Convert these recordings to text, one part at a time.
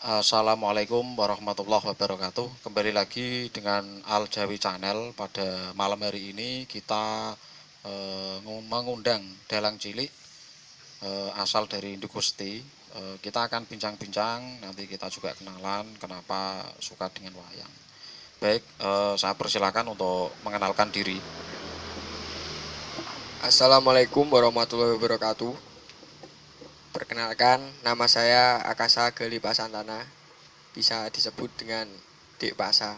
Assalamualaikum warahmatullahi wabarakatuh. Kembali lagi dengan Al Jawi Channel. Pada malam hari ini kita mengundang dalang cilik asal dari Indugusti. Kita akan bincang-bincang, nanti kita juga kenalan kenapa suka dengan wayang. Baik, saya persilakan untuk mengenalkan diri. Assalamualaikum warahmatullahi wabarakatuh. Perkenalkan, nama saya Akasa Gali Pasantana, bisa disebut dengan Dik Pasa.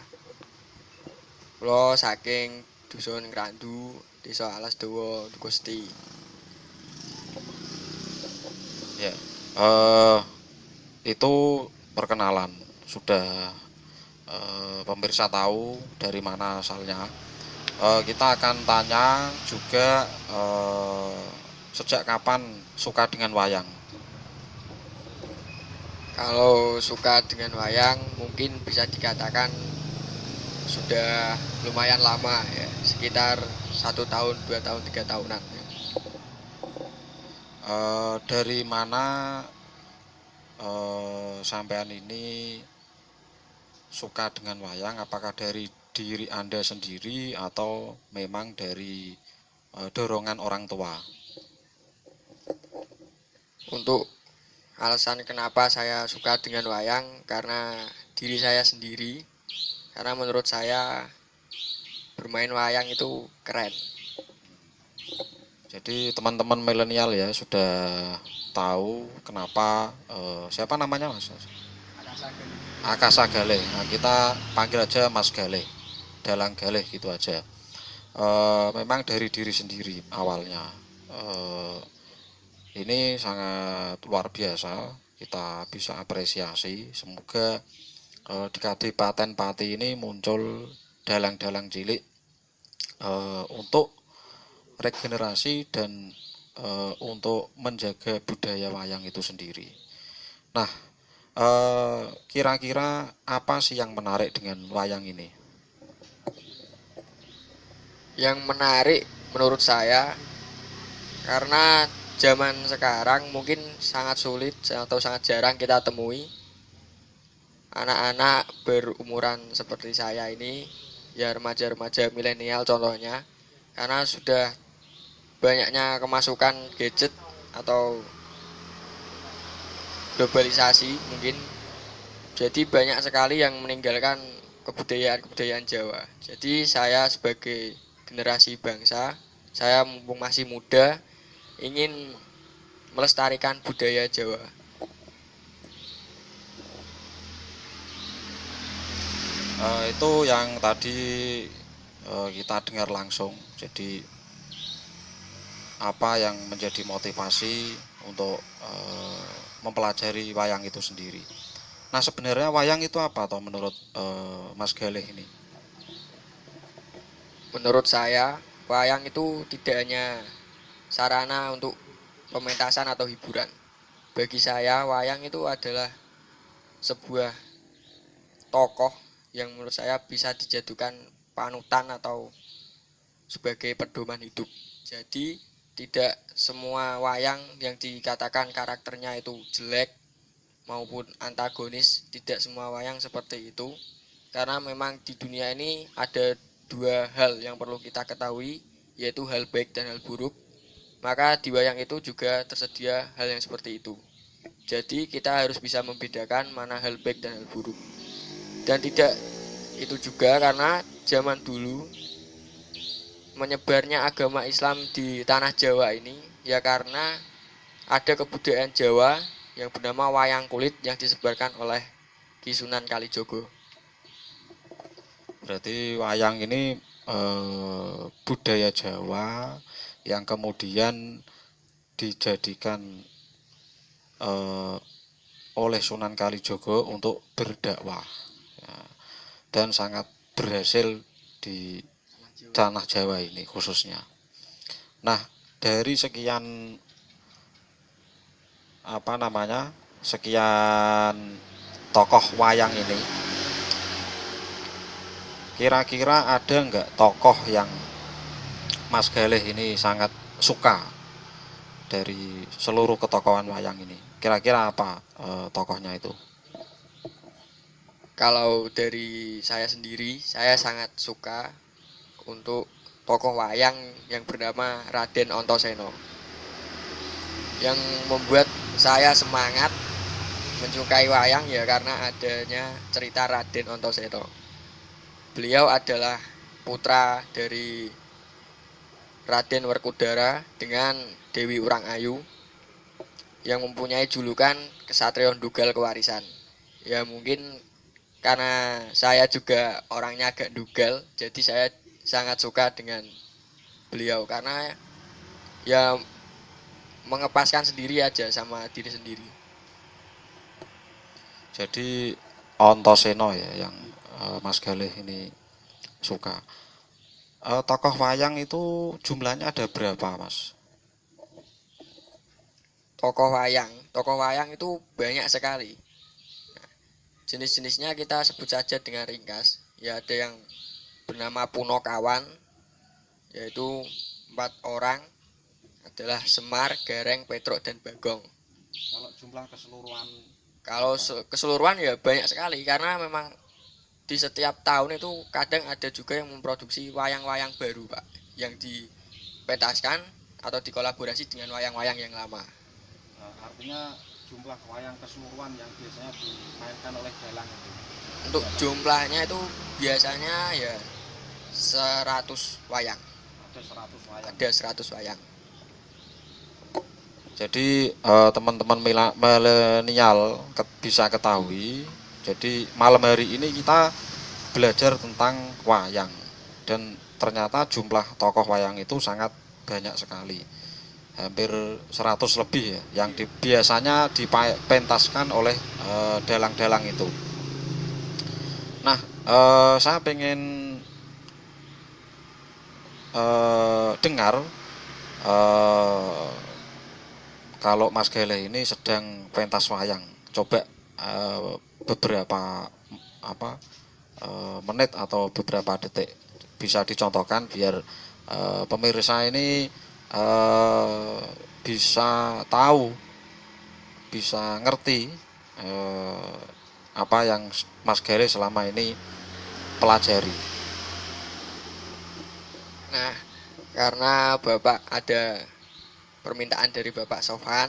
Kulo saking Dusun Ngrandu, Desa Alas Dawa, Gusti. Ya, itu perkenalan. Sudah pemirsa tahu dari mana asalnya. Kita akan tanya juga sejak kapan suka dengan wayang. Kalau suka dengan wayang, mungkin bisa dikatakan sudah lumayan lama ya, sekitar 1 tahun, 2 tahun, 3 tahunan. Dari mana sampean ini suka dengan wayang? Apakah dari diri Anda sendiri atau memang dari dorongan orang tua? Untuk alasan kenapa saya suka dengan wayang, karena diri saya sendiri. Karena menurut saya bermain wayang itu keren. Jadi teman-teman milenial ya sudah tahu kenapa siapa namanya Mas? Akasa Gale. Nah, kita panggil aja Mas Gale, Dalang Gale gitu aja. Memang dari diri sendiri awalnya. Ini sangat luar biasa. Kita bisa apresiasi. Semoga di Kadipaten Pati ini muncul dalang-dalang cilik untuk regenerasi dan untuk menjaga budaya wayang itu sendiri. Nah, kira-kira apa sih yang menarik dengan wayang ini? Yang menarik menurut saya, karena zaman sekarang mungkin sangat sulit atau sangat jarang kita temui anak-anak berumuran seperti saya ini, ya remaja-remaja milenial contohnya, karena sudah banyaknya kemasukan gadget atau globalisasi mungkin, jadi banyak sekali yang meninggalkan kebudayaan-kebudayaan Jawa. Jadi saya sebagai generasi bangsa, saya mumpung masih muda, ingin melestarikan budaya Jawa. Itu yang tadi kita dengar langsung. Jadi apa yang menjadi motivasi untuk mempelajari wayang itu sendiri. Nah, sebenarnya wayang itu apa toh menurut Mas Galih ini? Menurut saya, wayang itu tidak hanya sarana untuk pementasan atau hiburan. Bagi saya, wayang itu adalah sebuah tokoh yang menurut saya bisa dijadikan panutan atau sebagai pedoman hidup. Jadi tidak semua wayang yang dikatakan karakternya itu jelek maupun antagonis, tidak semua wayang seperti itu. Karena memang di dunia ini ada dua hal yang perlu kita ketahui, yaitu hal baik dan hal buruk. Maka di wayang itu juga tersedia hal yang seperti itu. Jadi kita harus bisa membedakan mana hal baik dan hal buruk. Dan tidak itu juga karena zaman dulu menyebarnya agama Islam di tanah Jawa ini ya karena ada kebudayaan Jawa yang bernama wayang kulit yang disebarkan oleh Ki Sunan Kalijogo. Berarti wayang ini budaya Jawa yang kemudian dijadikan oleh Sunan Kalijogo untuk berdakwah, ya, dan sangat berhasil di tanah Jawa ini khususnya. Nah, dari sekian sekian tokoh wayang ini, kira-kira ada nggak tokoh yang Mas Galih ini sangat suka dari seluruh ketokohan wayang ini? Kira-kira apa tokohnya itu? Kalau dari saya sendiri, saya sangat suka untuk tokoh wayang yang bernama Raden Antasena. Yang membuat saya semangat menyukai wayang ya karena adanya cerita Raden Antasena. Beliau adalah putra dari Raden Werkudara dengan Dewi Urangayu yang mempunyai julukan Kesatria Ndugal Kewarisan. Ya mungkin karena saya juga orangnya agak dugal, jadi saya sangat suka dengan beliau karena ya mengepaskan sendiri aja sama diri sendiri. Jadi Antasena ya yang Mas Galih ini suka. Tokoh wayang itu jumlahnya ada berapa, Mas? Tokoh wayang itu banyak sekali. Jenis-jenisnya kita sebut saja dengan ringkas. Ya ada yang bernama Punokawan, yaitu 4 orang adalah Semar, Gareng, Petruk, dan Bagong. Kalau jumlah keseluruhan, Kalau keseluruhan ya banyak sekali karena memang di setiap tahun itu kadang ada juga yang memproduksi wayang-wayang baru, Pak, yang dipetaskan atau dikolaborasi dengan wayang-wayang yang lama. artinya jumlah wayang keseluruhan yang biasanya dimainkan oleh dalang itu. Untuk jumlahnya itu biasanya ya 100 wayang. Ada 100 wayang. Ada 100 wayang. Jadi teman-teman milenial bisa ketahui. Jadi malam hari ini kita belajar tentang wayang dan ternyata jumlah tokoh wayang itu sangat banyak sekali. Hampir 100 lebih ya yang biasanya dipentaskan oleh dalang-dalang itu. Nah, saya pengen dengar kalau Mas Galih ini sedang pentas wayang. Coba beberapa menit atau beberapa detik bisa dicontohkan biar pemirsa ini bisa tahu, bisa ngerti apa yang Mas Galih selama ini pelajari. Nah, karena Bapak ada permintaan dari Bapak Sofan,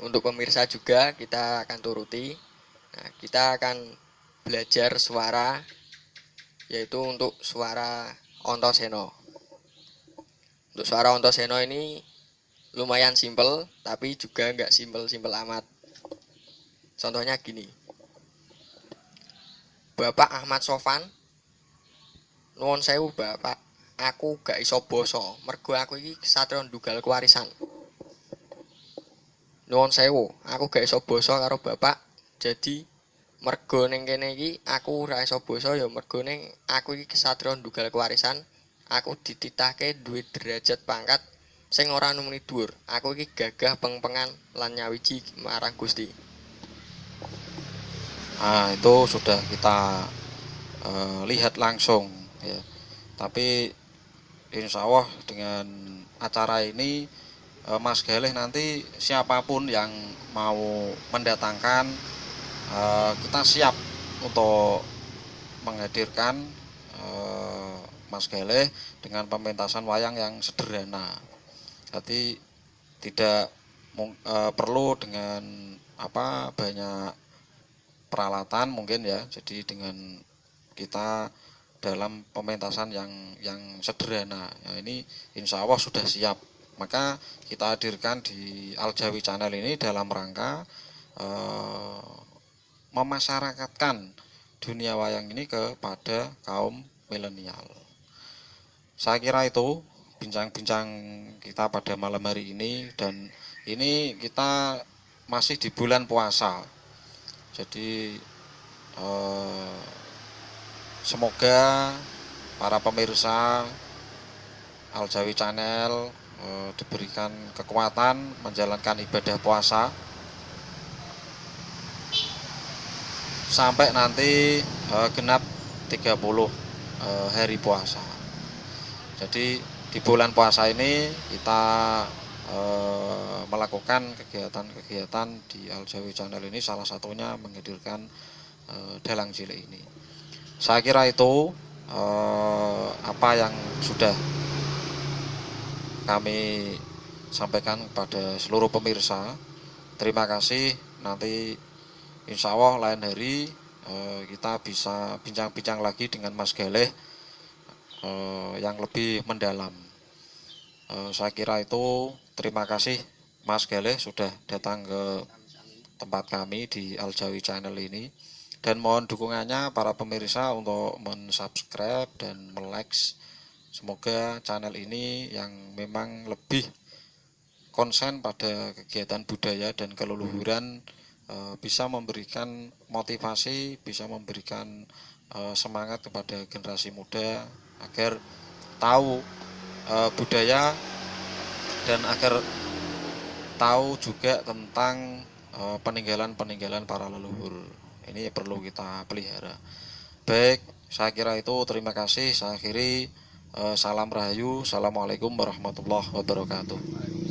untuk pemirsa juga kita akan turuti. Nah, kita akan belajar suara, yaitu untuk suara Antasena. Untuk suara Antasena ini lumayan simpel, tapi juga nggak simpel-simpel amat. Contohnya gini, Bapak Ahmad Sofan, nuwun sewu Bapak, aku gak iso basa, mergo aku iki Kesatria Ndugal Kewarisan. Nuwun sewu, aku gak iso basa karo Bapak, jadi mergo ning kene iki aku ora iso basa ya mergo ning aku iki Kesatria Ndugal Kewarisan, aku dititahke duwe derajat pangkat sing ora numuni dhuwur. Aku iki gagah pengpengan lan nyawiji marang Gusti. Nah, itu sudah kita lihat langsung ya. Tapi insya Allah dengan acara ini Mas Galih nanti siapapun yang mau mendatangkan kita siap untuk menghadirkan Mas Galih dengan pementasan wayang yang sederhana. Jadi tidak perlu dengan banyak peralatan mungkin ya. Jadi dengan kita dalam pementasan yang sederhana ya, ini insya Allah sudah siap. Maka kita hadirkan di Al Jawi Channel ini dalam rangka memasyarakatkan dunia wayang ini kepada kaum milenial. Saya kira itu bincang-bincang kita pada malam hari ini, dan ini kita masih di bulan puasa. Jadi semoga para pemirsa Al Jawi Channel diberikan kekuatan menjalankan ibadah puasa sampai nanti genap 30 hari puasa. Jadi di bulan puasa ini kita melakukan kegiatan-kegiatan di Al Jawi Channel ini, salah satunya menghadirkan Dalang Cilik ini. Saya kira itu apa yang sudah kami sampaikan kepada seluruh pemirsa. Terima kasih. Nanti insya Allah lain hari kita bisa bincang-bincang lagi dengan Mas Galeh yang lebih mendalam. Saya kira itu. Terima kasih Mas Galeh sudah datang ke tempat kami di Al Jawi Channel ini, dan mohon dukungannya para pemirsa untuk mensubscribe dan melike. Semoga channel ini yang memang lebih konsen pada kegiatan budaya dan keleluhuran bisa memberikan motivasi, bisa memberikan semangat kepada generasi muda agar tahu budaya dan agar tahu juga tentang peninggalan-peninggalan para leluhur. Ini perlu kita pelihara. Baik, saya kira itu. Terima kasih. Saya akhiri. Salam Rahayu. Assalamualaikum warahmatullahi wabarakatuh.